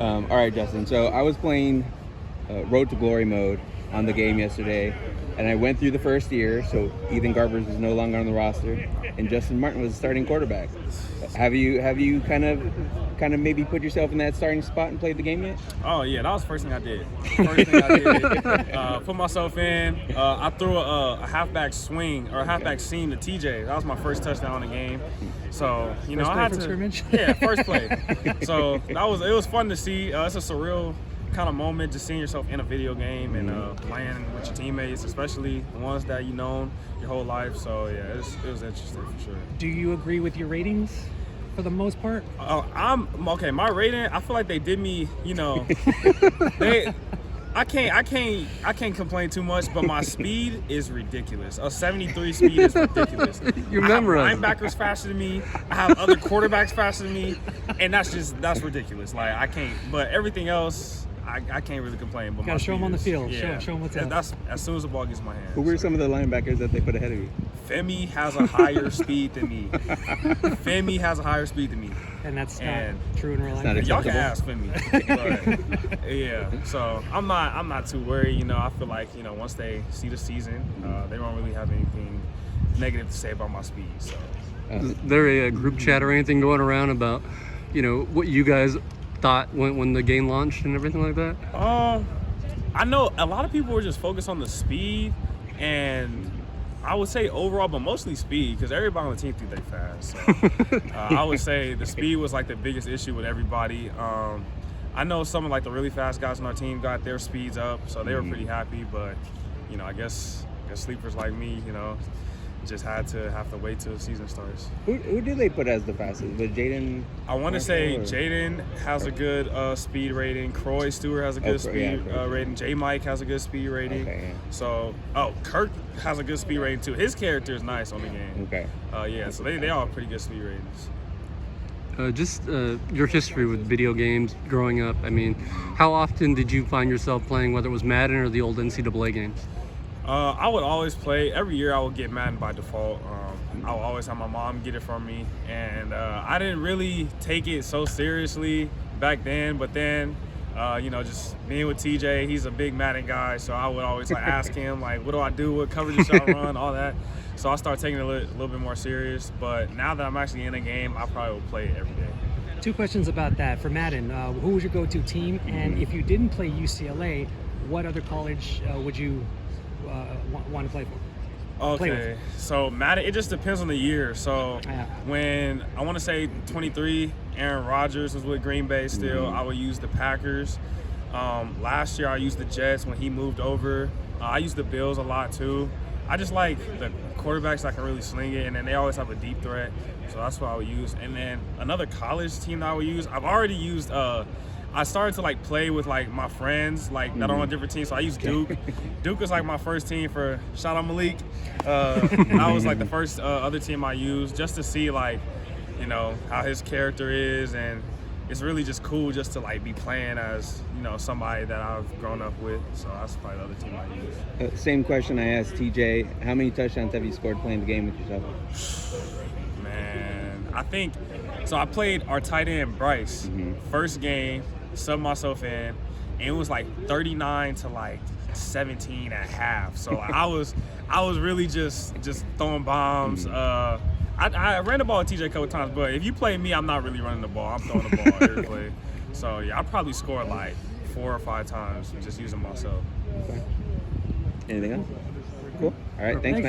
All right, Justyn. So I was playing Road to Glory mode on the game yesterday, and I went through the first year. So Ethan Garbers was no longer on the roster, and Justyn Martin was the starting quarterback. Have you kind of maybe put yourself in that starting spot and played the game yet? Oh yeah, that was the first thing I did. First thing I did, put myself in. I threw a halfback swing or a halfback seam to TJ. That was my first touchdown in the game. So First I play had from to. scrimmage? Yeah, first play. So it was fun to see. It's a surreal kind of moment, just seeing yourself in a video game and playing with your teammates, especially the ones that you've known your whole life. So yeah, it was interesting for sure. Do you agree with your ratings for the most part? I'm okay. My rating, I feel like they did me. I can't complain too much, but my speed is ridiculous. A 73 speed is ridiculous. You I have memorized. linebackers faster than me. I have other quarterbacks faster than me, and that's ridiculous. Like I can't. But everything else, I can't really complain. But Gotta show them on the field. Yeah, Show them what's up. That's as soon as the ball gets in my hand. Who were some of the linebackers that they put ahead of you? Femi has a higher speed than me. Femi has a higher speed than me. And that's And not true in real life. not Y'all can acceptable. ask Femi. But, yeah. So I'm not too worried. I feel like once they see the season, they won't really have anything negative to say about my speed. So Is there a group chat or anything going around about, what you guys thought when the game launched and everything like that? I know a lot of people were just focused on the speed, and I would say overall, but mostly speed, because everybody on the team think they fast. So I would say the speed was like the biggest issue with everybody. I know some of like the really fast guys on our team got their speeds up, so they were pretty happy. But I guess sleepers like me, just have to wait till the season starts. Who do they put as the fastest? Was Jaden? I want to say Jaden has a good speed rating. Croy Stewart has a good speed rating. J Mike has a good speed rating. Okay, yeah. So, Kirk has a good speed rating too. His character is nice on the game. Okay. Yeah, so they all have pretty good speed ratings. Just your history with video games growing up. I mean, how often did you find yourself playing, whether it was Madden or the old NCAA games? I would always play. Every year I would get Madden by default. I would always have my mom get it from me. And I didn't really take it so seriously back then. But then, just being with TJ, he's a big Madden guy. So I would always ask him, what do I do? What coverages should I run? All that. So I started taking it a little bit more serious. But now that I'm actually in a game, I probably will play it every day. 2 questions about that. For Madden, who was your go-to team? And if you didn't play UCLA, what other college would you want to play for? Okay, so Madden, it just depends on the year. So Yeah. when I want to say 23, Aaron Rodgers was with Green Bay still, I would use the Packers. Last year I used the Jets when he moved over. I used the Bills a lot too. I just like the quarterbacks that can really sling it, and then they always have a deep threat. So that's what I would use. And then another college team that I would use, I've already used I started to play with my friends that are on different teams. So I used Duke. Duke was my first team for shout out Malik. That was the first other team I used just to see how his character is, and it's really just cool just to be playing as somebody that I've grown up with. So that's probably the other team I use. Same question I asked TJ. How many touchdowns have you scored playing the game with yourself? Man, I think so. I played our tight end Bryce first game. Subbed myself in, and it was 39 to 17 at half. So I was really just throwing bombs. I ran the ball with TJ a couple times, but if you play me, I'm not really running the ball. I'm throwing the ball every play. So yeah, I probably scored 4 or 5 times just using myself. Okay. Anything else? Cool. All right. Thanks, man.